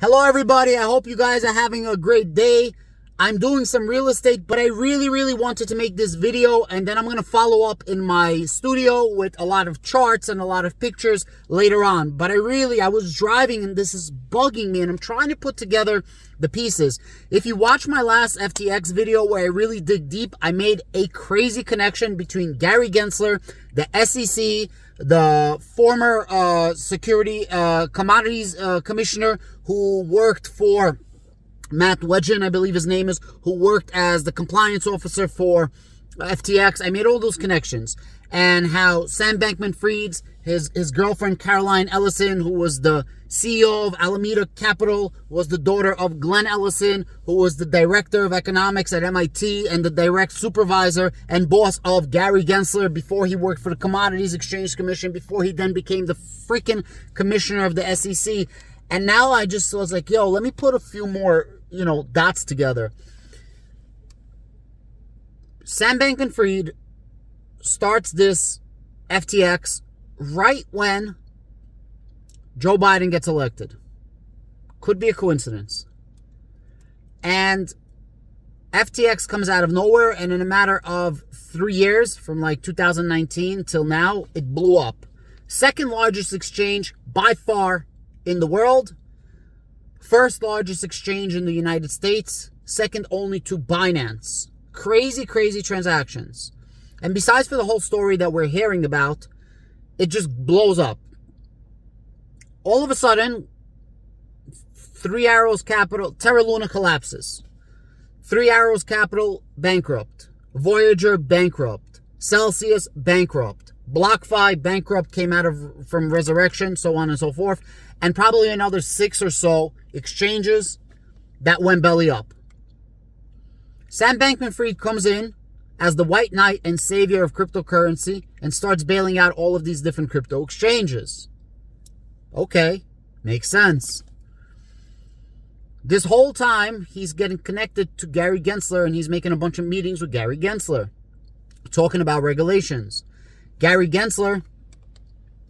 Hello everybody, I hope you guys are having a great day. I'm doing some real estate, but I really wanted to make this video, and then I'm going to follow up in my studio with a lot of charts and a lot of pictures later on. But I was driving and this is bugging me, and I'm trying to put together the pieces. If you watch my last FTX video where I really dig deep, I made a crazy connection between Gary Gensler, the SEC, the former commodities commissioner who worked for Matt Wedgen, I believe his name is, who worked as the compliance officer for FTX. I made all those connections. And how Sam Bankman-Fried, his girlfriend Caroline Ellison, who was the CEO of Alameda Capital, was the daughter of Glenn Ellison, who was the director of economics at MIT and the direct supervisor and boss of Gary Gensler before he worked for the Commodities Exchange Commission, before he then became the freaking commissioner of the SEC. And now I was like, yo, let me put a few more, dots together. Sam Bankman-Fried starts this FTX right when Joe Biden gets elected. Could be a coincidence. And FTX comes out of nowhere, and in a matter of 3 years, from like 2019 till now, it blew up. Second largest exchange by far in the world. First largest exchange in the United States. Second only to Binance. Crazy transactions. And besides for the whole story that we're hearing about, it just blows up. All of a sudden, Three Arrows Capital, Terra Luna collapses. Three Arrows Capital bankrupt. Voyager bankrupt. Celsius bankrupt. BlockFi bankrupt, came out from resurrection, so on and so forth. And probably another 6 or so exchanges that went belly up. Sam Bankman-Fried comes in as the white knight and savior of cryptocurrency and starts bailing out all of these different crypto exchanges. Okay, makes sense. This whole time, he's getting connected to Gary Gensler, and he's making a bunch of meetings with Gary Gensler, talking about regulations. Gary Gensler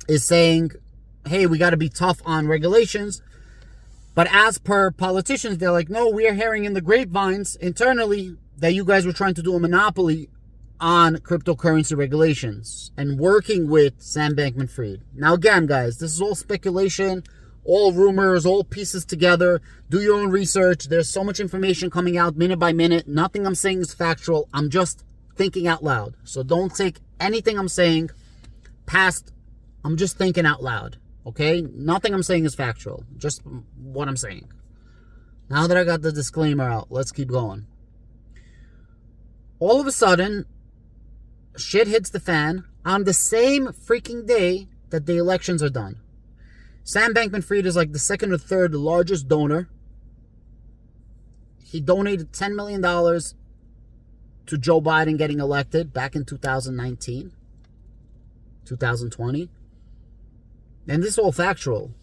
is saying, hey, we got to be tough on regulations. But as per politicians, they're like, no, we are hearing in the grapevines internally that you guys were trying to do a monopoly on cryptocurrency regulations and working with Sam Bankman-Fried. Now, again, guys, this is all speculation, all rumors, all pieces together. Do your own research. There's so much information coming out minute by minute. Nothing I'm saying is factual. I'm just thinking out loud. So don't take anything I'm saying past. I'm just thinking out loud. Okay? Nothing I'm saying is factual. Just what I'm saying. Now that I got the disclaimer out, let's keep going. All of a sudden, shit hits the fan on the same freaking day that the elections are done. Sam Bankman-Fried is like the second or third largest donor. He donated $10 million to Joe Biden getting elected back in 2019, 2020. And this is all factual.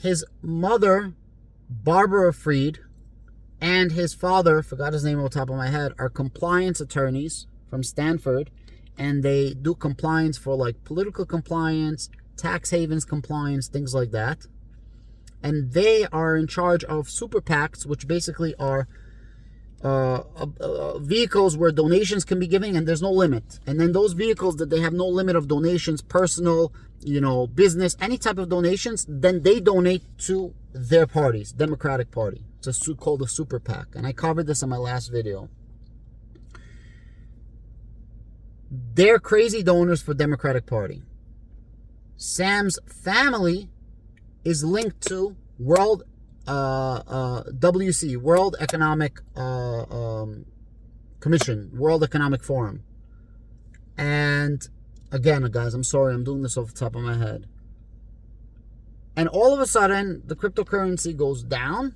His mother, Barbara Fried, and his father, forgot his name on the top of my head, are compliance attorneys from Stanford. And they do compliance for like political compliance, tax havens compliance, things like that. And they are in charge of super PACs, which basically are vehicles where donations can be given and there's no limit. And then those vehicles that they have no limit of donations, personal, business, any type of donations, then they donate to their parties, Democratic Party. It's called a super PAC. And I covered this in my last video. They're crazy donors for Democratic Party. Sam's family is linked to World WC, World Economic Commission, World Economic Forum. And again, guys, I'm sorry, I'm doing this off the top of my head. And all of a sudden, the cryptocurrency goes down,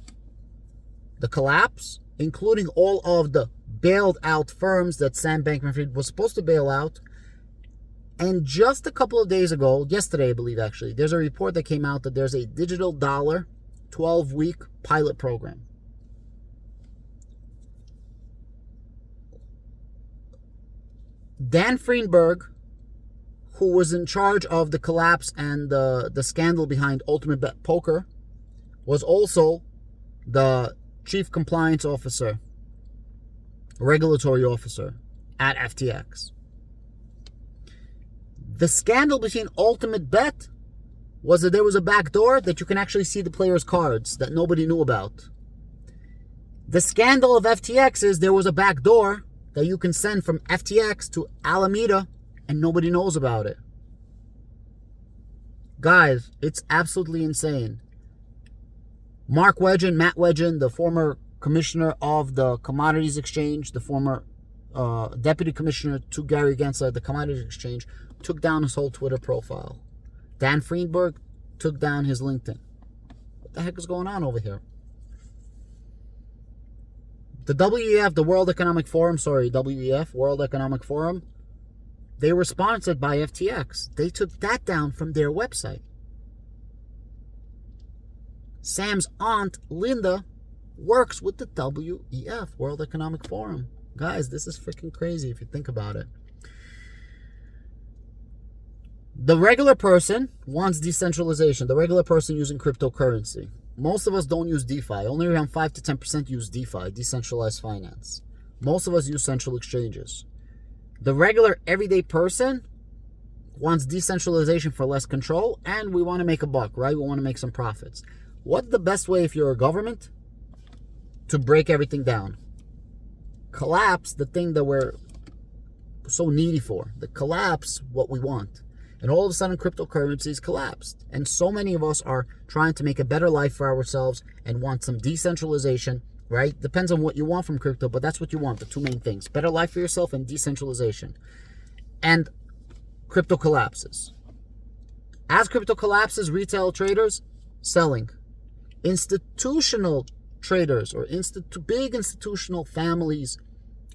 the collapse, including all of the bailed out firms that Sam Bankman-Fried was supposed to bail out. And just a couple of days ago, yesterday I believe actually, there's a report that came out that there's a digital dollar 12-week pilot program. Dan Friedberg, who was in charge of the collapse and the scandal behind Ultimate Bet Poker, was also the chief compliance officer, regulatory officer at FTX. The scandal between Ultimate Bet was that there was a back door that you can actually see the players' cards that nobody knew about. The scandal of FTX is there was a back door that you can send from FTX to Alameda and nobody knows about it. Guys, it's absolutely insane. Matt Wedgen, the former commissioner of the Commodities Exchange, the former deputy commissioner to Gary Gensler at the Commodities Exchange, took down his whole Twitter profile. Dan Friedberg took down his LinkedIn. What the heck is going on over here? The WEF, the World Economic Forum, World Economic Forum, they were sponsored by FTX. They took that down from their website. Sam's aunt, Linda, works with the WEF, World Economic Forum. Guys, this is freaking crazy if you think about it. The regular person wants decentralization. The regular person using cryptocurrency. Most of us don't use DeFi. Only around 5 to 10% use DeFi, decentralized finance. Most of us use central exchanges. The regular everyday person wants decentralization for less control, and we want to make a buck, right? We want to make some profits. What's the best way if you're a government to break everything down? Collapse the thing that we're so needy for. Collapse what we want. And all of a sudden, cryptocurrencies collapsed. And so many of us are trying to make a better life for ourselves and want some decentralization, right? Depends on what you want from crypto, but that's what you want, the two main things. Better life for yourself and decentralization. And crypto collapses. As crypto collapses, retail traders selling. Institutional traders or big institutional families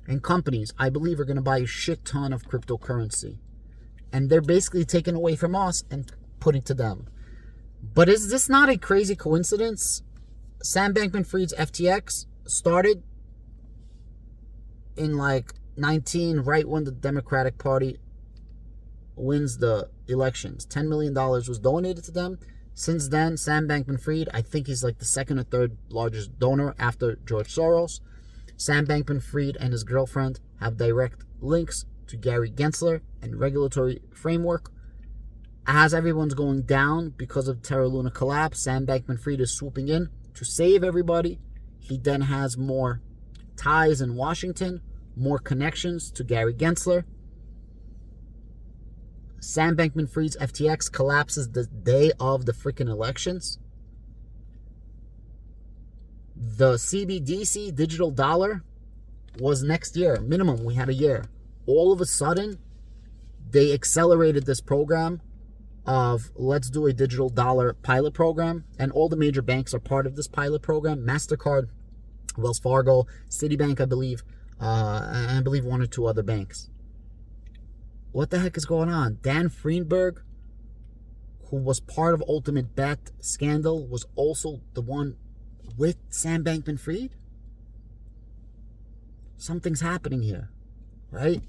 and companies, I believe, are going to buy a shit ton of cryptocurrency. And they're basically taking away from us and putting to them. But is this not a crazy coincidence? Sam Bankman-Fried's FTX started in like 19, right when the Democratic Party wins the elections. $10 million was donated to them. Since then, Sam Bankman-Fried, I think he's like the second or third largest donor after George Soros. Sam Bankman-Fried and his girlfriend have direct links to Gary Gensler and regulatory framework. As everyone's going down because of Terra Luna collapse, Sam Bankman-Fried is swooping in to save everybody. He then has more ties in Washington, more connections to Gary Gensler. Sam Bankman-Fried's FTX collapses the day of the freaking elections. The CBDC digital dollar was next year. Minimum, we had a year. All of a sudden, they accelerated this program of let's do a digital dollar pilot program. And all the major banks are part of this pilot program. MasterCard, Wells Fargo, Citibank, I believe, and I believe one or two other banks. What the heck is going on? Dan Friedberg, who was part of Ultimate Bet scandal, was also the one with Sam Bankman-Fried? Something's happening here, right?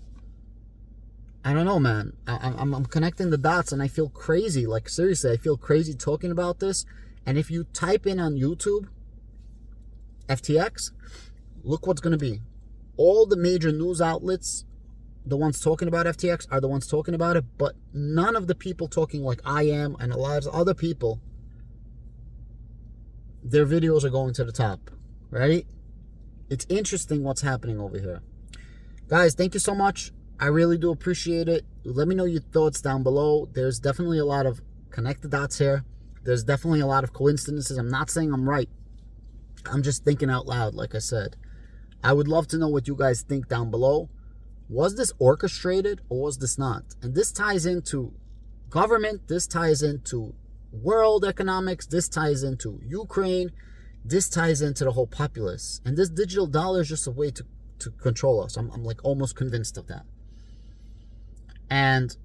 I don't know, man. I'm connecting the dots and I feel crazy. Like, seriously, I feel crazy talking about this. And if you type in on YouTube, FTX, look what's going to be. All the major news outlets, the ones talking about FTX, are the ones talking about it. But none of the people talking like I am and a lot of other people, their videos are going to the top, right? It's interesting what's happening over here. Guys, thank you so much. I really do appreciate it. Let me know your thoughts down below. There's definitely a lot of connect the dots here. There's definitely a lot of coincidences. I'm not saying I'm right. I'm just thinking out loud, like I said. I would love to know what you guys think down below. Was this orchestrated or was this not? And this ties into government. This ties into world economics. This ties into Ukraine. This ties into the whole populace. And this digital dollar is just a way to control us. I'm like almost convinced of that. And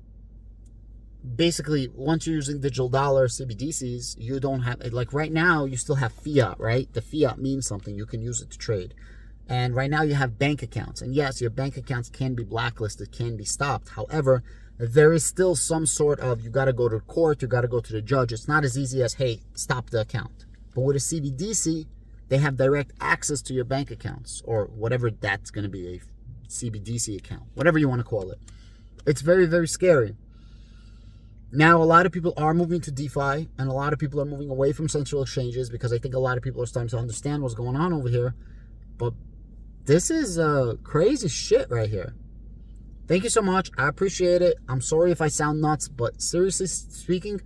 basically, once you're using digital dollar, CBDCs, you don't have, like right now, you still have fiat, right? The fiat means something. You can use it to trade. And right now you have bank accounts. And yes, your bank accounts can be blacklisted, can be stopped. However, there is still some sort of, you got to go to court, you got to go to the judge. It's not as easy as, hey, stop the account. But with a CBDC, they have direct access to your bank accounts, or whatever that's going to be, a CBDC account, whatever you want to call it. It's very, very scary. Now, a lot of people are moving to DeFi, and a lot of people are moving away from central exchanges, because I think a lot of people are starting to understand what's going on over here. But this is crazy shit right here. Thank you so much. I appreciate it. I'm sorry if I sound nuts, but seriously speaking,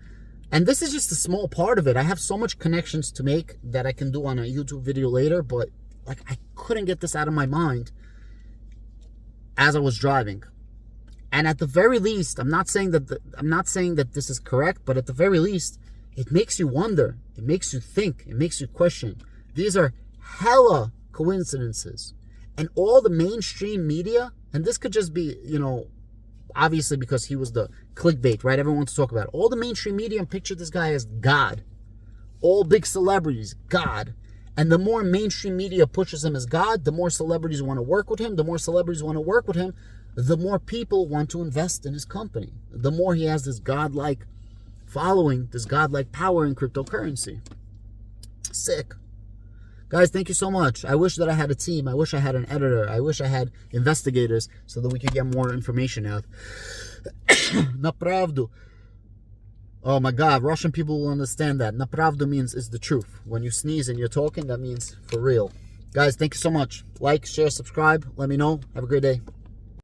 and this is just a small part of it. I have so much connections to make that I can do on a YouTube video later, but like I couldn't get this out of my mind as I was driving. And at the very least, I'm not saying that this is correct, but at the very least, it makes you wonder. It makes you think. It makes you question. These are hella coincidences. And all the mainstream media, and this could just be, obviously because he was the clickbait, right? Everyone wants to talk about it. All the mainstream media picture this guy as God. All big celebrities, God. And the more mainstream media pushes him as God, the more celebrities want to work with him. The more celebrities want to work with him, the more people want to invest in his company. The more he has this godlike following, this godlike power in cryptocurrency. Sick. Guys, thank you so much. I wish that I had a team. I wish I had an editor. I wish I had investigators so that we could get more information out. Napravdu. Oh my God, Russian people will understand that. Napravdu means is the truth. When you sneeze and you're talking, that means for real. Guys, thank you so much. Like, share, subscribe. Let me know. Have a great day.